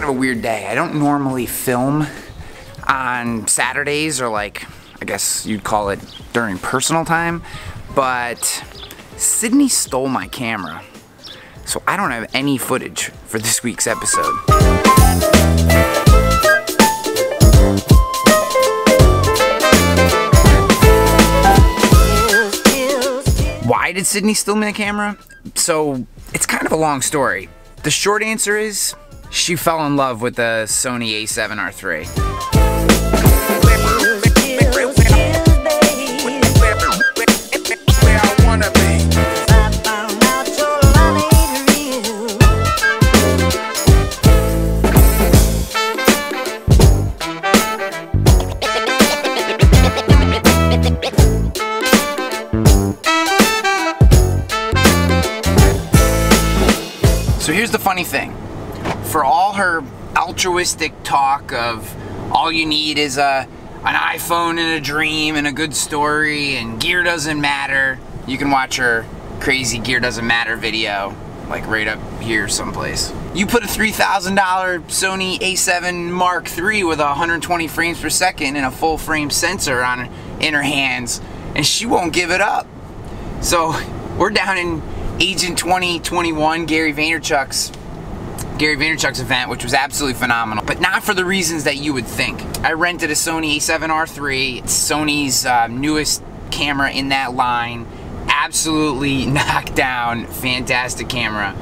kind of a weird day. I don't normally film on Saturdays, or like, I guess you'd call it during personal time, but Sydney stole my camera, so I don't have any footage for this week's episode. Why did Sydney steal my camera? So, it's kind of a long story. The short answer is, she fell in love with the Sony A7R III. So here's the funny thing. For all her altruistic talk of all you need is an iPhone and a dream and a good story and gear doesn't matter, you can watch her crazy gear doesn't matter video, like right up here someplace. You put a $3,000 Sony A7 Mark III with 120 frames per second and a full frame sensor in her hands, and she won't give it up. So we're down in Agent2021, Gary Vaynerchuk's event, which was absolutely phenomenal, but not for the reasons that you would think. I rented a Sony A7R III. It's Sony's newest camera in that line. Absolutely knocked down, fantastic camera.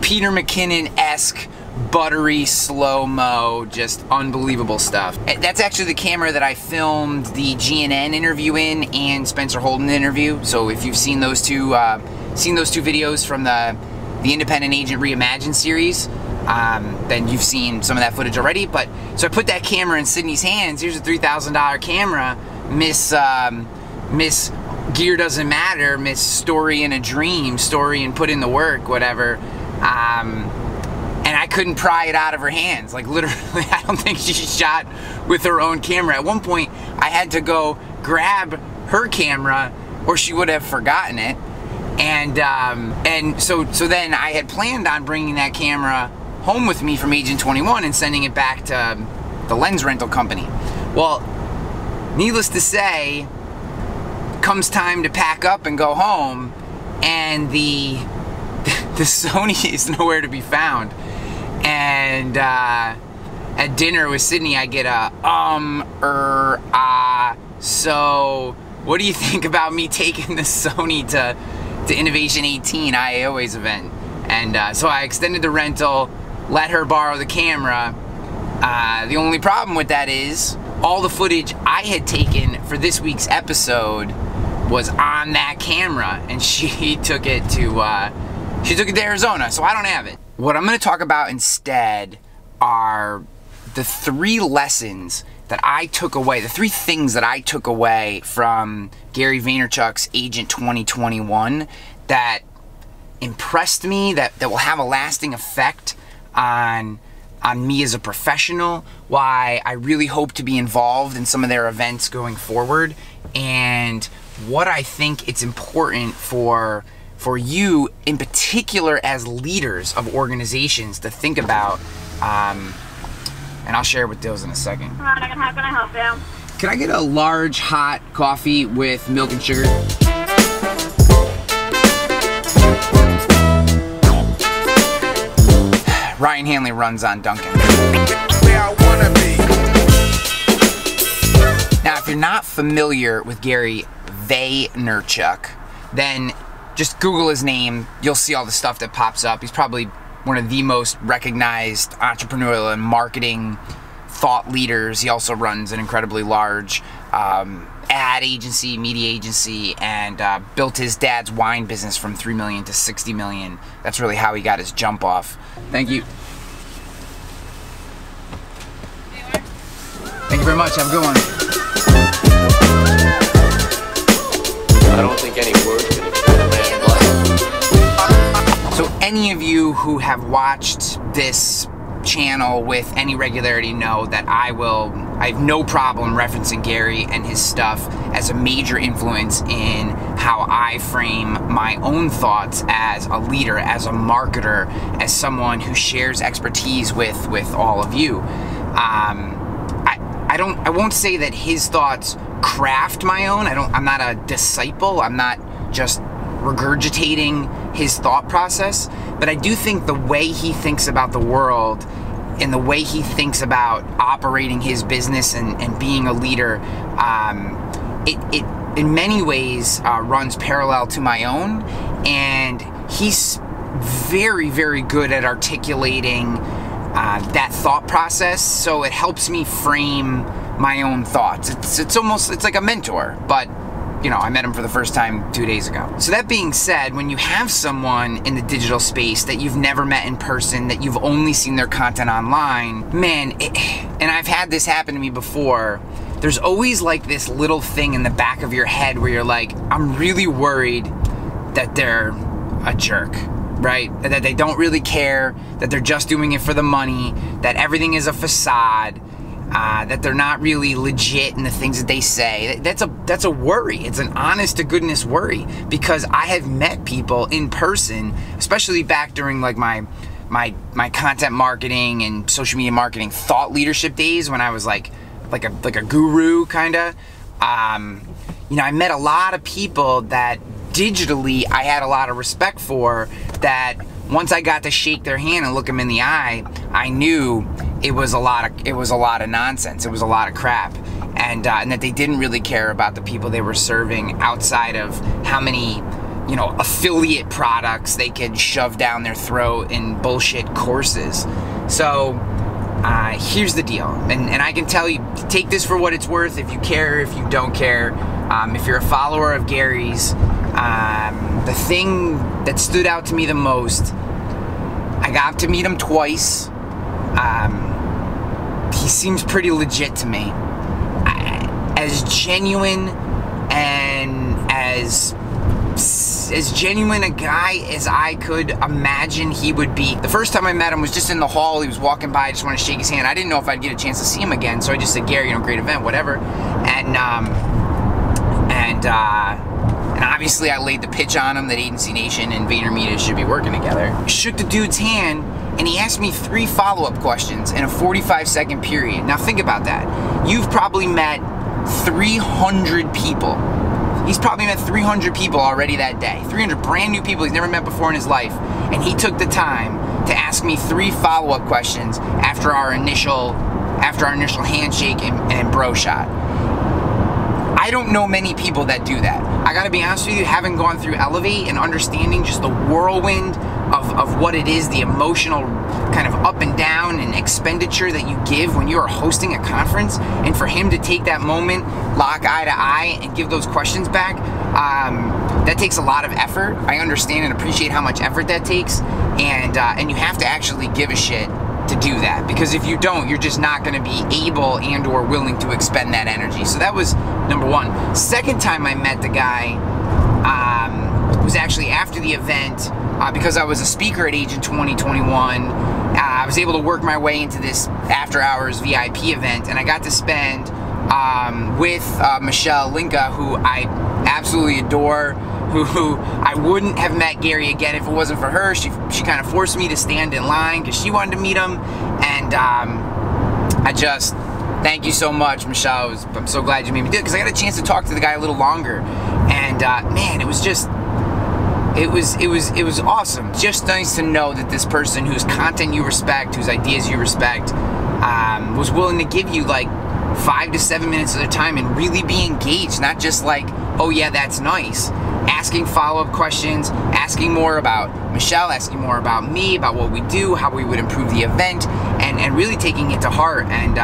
Peter McKinnon-esque, buttery, slow-mo, just unbelievable stuff. That's actually the camera that I filmed the GNN interview in and Spencer Holden interview. So if you've seen those two videos from the Independent Agent Reimagined series, then you've seen some of that footage already. But so I put that camera in Sydney's hands. Here's a $3,000 camera, Miss Gear Doesn't Matter, Miss Story and a Dream, Story and Put in the Work, whatever. And I couldn't pry it out of her hands. Like literally, I don't think she shot with her own camera. At one point, I had to go grab her camera or she would have forgotten it. And so then I had planned on bringing that camera home with me from Agent21 and sending it back to the lens rental company. Well, needless to say, comes time to pack up and go home, and the Sony is nowhere to be found. And at dinner with Sydney, I get a so what do you think about me taking the Sony to Innovation 18 IAOA's event? And so I extended the rental, let her borrow the camera. The only problem with that is all the footage I had taken for this week's episode was on that camera, and she took it to Arizona, so I don't have it. What I'm going to talk about instead are the three lessons that I took away, the three things that I took away from Gary Vaynerchuk's Agent2021 that impressed me, that will have a lasting effect on me as a professional, why I really hope to be involved in some of their events going forward, and what I think it's important for you in particular as leaders of organizations to think about, and I'll share with those in a second. How can I help you? Can I get a large hot coffee with milk and sugar? Ryan Hanley runs on Dunkin'. Now, if you're not familiar with Gary Vaynerchuk, then just Google his name. You'll see all the stuff that pops up. He's probably one of the most recognized entrepreneurial and marketing thought leaders. He also runs an incredibly large ad agency, media agency, and built his dad's wine business from $3 million to $60 million. That's really how he got his jump off. Thank you. Thank you very much. Have a good one. I don't think any word could explain a man's life. So any of you who have watched this channel with any regularity know that I have no problem referencing Gary and his stuff as a major influence in how I frame my own thoughts as a leader, as a marketer, as someone who shares expertise with all of you. I won't say that his thoughts craft my own. I'm not a disciple. I'm not just regurgitating his thought process, but I do think the way he thinks about the world and the way he thinks about operating his business and being a leader, it in many ways runs parallel to my own, and he's very, very good at articulating that thought process, so it helps me frame my own thoughts. It's like a mentor, but you know, I met him for the first time 2 days ago. So that being said, when you have someone in the digital space that you've never met in person, that you've only seen their content online, man, and I've had this happen to me before, there's always like this little thing in the back of your head where you're like, I'm really worried that they're a jerk, right? That they don't really care, that they're just doing it for the money, that everything is a facade, that they're not really legit in the things that they say. That's a worry. It's an honest to goodness worry, because I have met people in person, especially back during like my content marketing and social media marketing thought leadership days when I was like a guru kinda. You know, I met a lot of people that digitally I had a lot of respect for, that once I got to shake their hand and look them in the eye, I knew it was a lot of nonsense. It was a lot of crap, and that they didn't really care about the people they were serving outside of how many, you know, affiliate products they could shove down their throat in bullshit courses. So here's the deal, and I can tell you, take this for what it's worth. If you care, if you don't care, if you're a follower of Gary's, the thing that stood out to me the most, I got to meet him twice. He seems pretty legit to me, as genuine and as genuine a guy as I could imagine he would be. The first time I met him was just in the hall. He was walking by. I just wanted to shake his hand. I didn't know if I'd get a chance to see him again, so I just said, Gary, you know, great event, whatever. And obviously I laid the pitch on him that Agency Nation and VaynerMedia should be working together. Shook the dude's hand, and he asked me 3 follow-up questions in a 45-second period. Now think about that. You've probably met 300 people. He's probably met 300 people already that day. 300 brand new people he's never met before in his life. And he took the time to ask me 3 follow-up questions after our initial handshake and bro shot. I don't know many people that do that. I gotta be honest with you, having gone through Elevate and understanding just the whirlwind of what it is, the emotional kind of up and down and expenditure that you give when you are hosting a conference, and for him to take that moment, lock eye to eye, and give those questions back, that takes a lot of effort. I understand and appreciate how much effort that takes, and you have to actually give a shit to do that, because if you don't, you're just not going to be able and or willing to expend that energy. So that was number one. Second time I met the guy was actually after the event, because I was a speaker at Agent2021. I was able to work my way into this after hours VIP event, and I got to spend with Michelle Linka, who I absolutely adore, who I wouldn't have met Gary again if it wasn't for her. She kind of forced me to stand in line because she wanted to meet him, and I just thank you so much, Michelle. I'm so glad you made me do it, because I got a chance to talk to the guy a little longer, and man, it was just it was awesome. Just nice to know that this person whose content you respect, whose ideas you respect, was willing to give you like 5 to 7 minutes of their time and really be engaged, not just like, oh yeah, that's nice. Asking follow-up questions, asking more about Michelle, asking more about me, about what we do, how we would improve the event, and really taking it to heart. And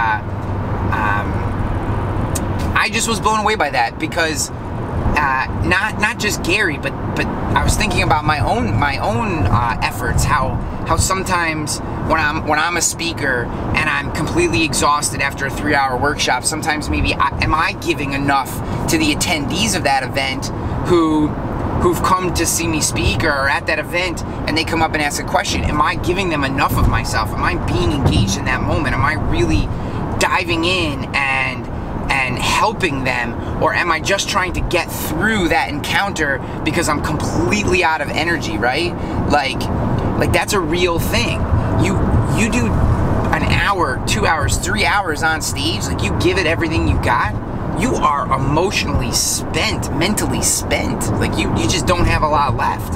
I just was blown away by that, because not just Gary, but I was thinking about my own efforts. How sometimes when I'm a speaker and I'm completely exhausted after a 3-hour workshop, sometimes maybe am I giving enough to the attendees of that event who who've come to see me speak or are at that event, and they come up and ask a question. Am I giving them enough of myself? Am I being engaged in that moment? Am I really diving in and helping them, or am I just trying to get through that encounter because I'm completely out of energy, right? Like that's a real thing. You do an hour, 2 hours, 3 hours on stage, like you give it everything you got, you are emotionally spent, mentally spent. Like you just don't have a lot left.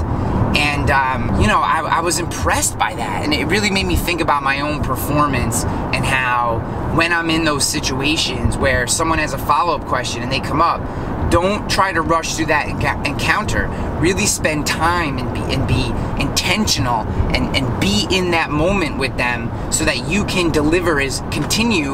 And you know, I was impressed by that, and it really made me think about my own performance and how when I'm in those situations where someone has a follow-up question and they come up, don't try to rush through that encounter. Really spend time and be intentional and be in that moment with them so that you can continue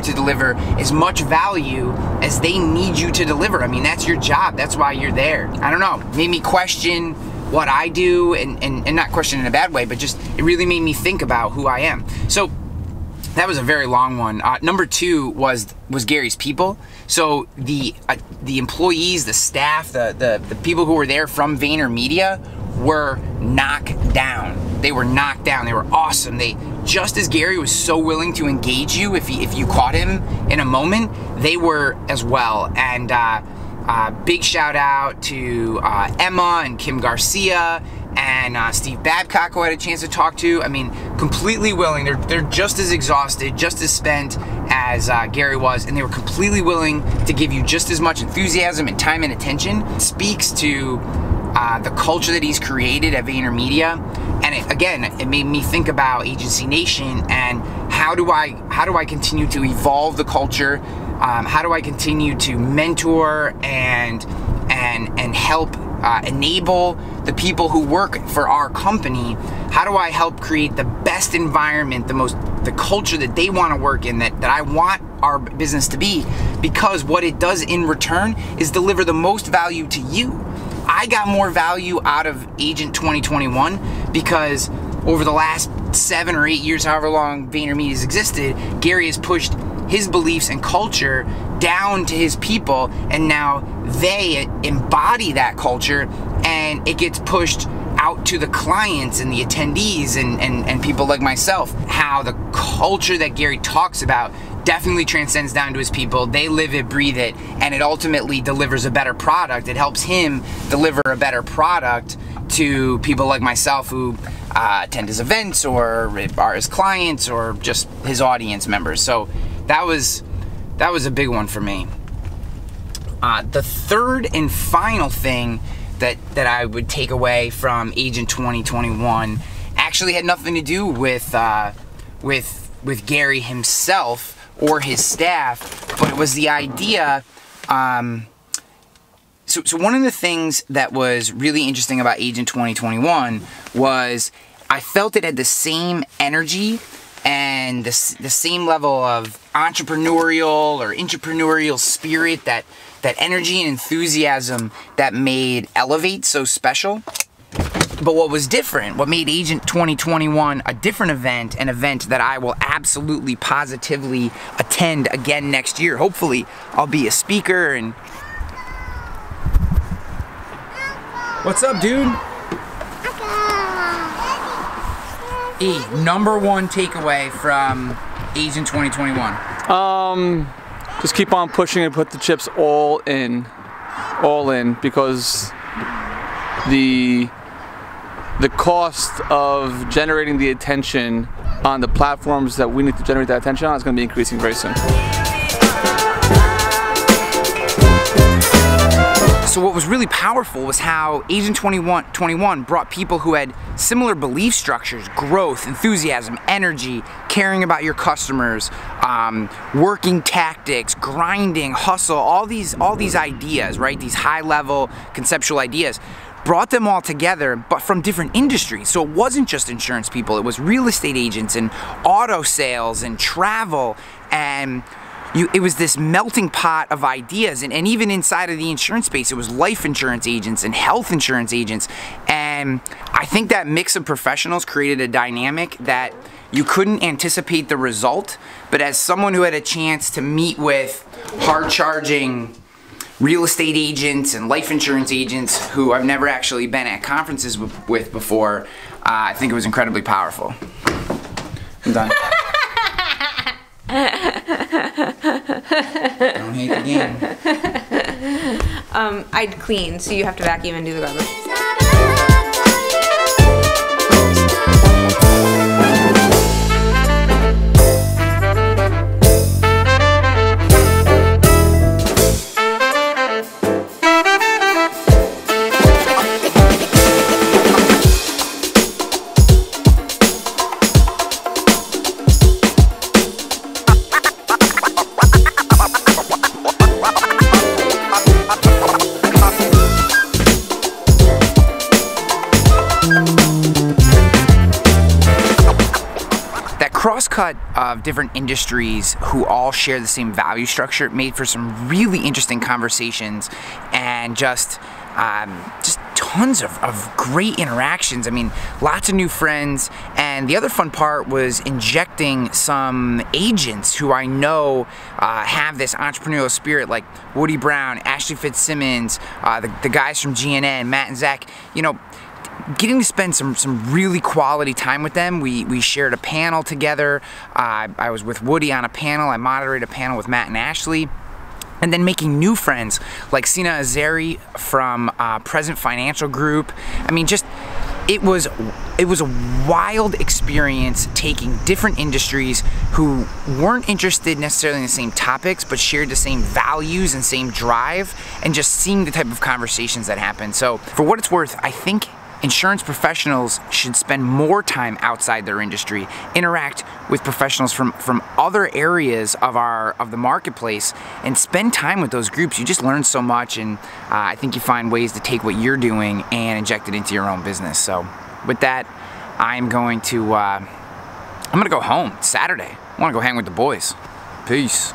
to deliver as much value as they need you to deliver. I mean, that's your job. That's why you're there. I don't know. Made me question what I do, and not question in a bad way, but just it really made me think about who I am. So that was a very long one. Number 2 was Gary's people. So the employees, the staff, the people who were there from VaynerMedia were knocked down. They were knocked down. They were awesome. They, just as Gary was so willing to engage you if you caught him in a moment, they were as well. And big shout out to Emma and Kim Garcia and Steve Babcock, who I had a chance to talk to. I mean, completely willing. They're just as exhausted, just as spent as Gary was, and they were completely willing to give you just as much enthusiasm and time and attention. It speaks to the culture that he's created at VaynerMedia, and it made me think about Agency Nation and how do I continue to evolve the culture. How do I continue to mentor and help enable the people who work for our company? How do I help create the best environment, the culture that they want to work in, that I want our business to be? Because what it does in return is deliver the most value to you. I got more value out of Agent 2021 because over the last 7 or 8 years, however long VaynerMedia has existed, Gary has pushed his beliefs and culture down to his people, and now they embody that culture, and it gets pushed out to the clients and the attendees and people like myself. How the culture that Gary talks about definitely transcends down to his people. They live it, breathe it, and it ultimately delivers a better product. It helps him deliver a better product to people like myself who attend his events or are his clients or just his audience members. So that was a big one for me. The third and final thing that I would take away from Agent 2021 actually had nothing to do with Gary himself or his staff, but it was the idea. So one of the things that was really interesting about Agent 2021 was I felt it had the same energy and the same level of entrepreneurial or intrapreneurial spirit, that energy and enthusiasm that made Elevate so special. But what was different, what made Agent 2021 a different event, an event that I will absolutely positively attend again next year. Hopefully I'll be a speaker. And what's up, dude? Number 1 takeaway from Agent 2021. Just keep on pushing and put the chips all in, because the cost of generating the attention on the platforms that we need to generate that attention on is going to be increasing very soon. So what was really powerful was how Agent 2021 brought people who had similar belief structures, growth, enthusiasm, energy, caring about your customers, working tactics, grinding, hustle, all these ideas, right? These high-level conceptual ideas. Brought them all together, but from different industries. So it wasn't just insurance people, it was real estate agents and auto sales and travel, and it was this melting pot of ideas. And even inside of the insurance space, it was life insurance agents and health insurance agents. And I think that mix of professionals created a dynamic that you couldn't anticipate the result, but as someone who had a chance to meet with hard-charging real estate agents and life insurance agents who I've never actually been at conferences with before. I think it was incredibly powerful. I'm done. Don't hate the game. I'd clean, so you have to vacuum and do the garbage. Crosscut of different industries who all share the same value structure made for some really interesting conversations and just tons of great interactions. I mean, lots of new friends, and the other fun part was injecting some agents who I know have this entrepreneurial spirit, like Woody Brown, Ashley Fitzsimmons, the guys from GNN, Matt and Zach. You know, getting to spend some really quality time with them. We shared a panel together. I was with Woody on a panel. I moderated a panel with Matt and Ashley. And then making new friends like Sina Azari from Present Financial Group. I mean, just it was a wild experience taking different industries who weren't interested necessarily in the same topics, but shared the same values and same drive, and just seeing the type of conversations that happened. So for what it's worth, I think insurance professionals should spend more time outside their industry, interact with professionals from other areas of the marketplace, and spend time with those groups. You just learn so much, and I think you find ways to take what you're doing and inject it into your own business. So with that, I'm gonna go home. It's Saturday. I wanna go hang with the boys. Peace.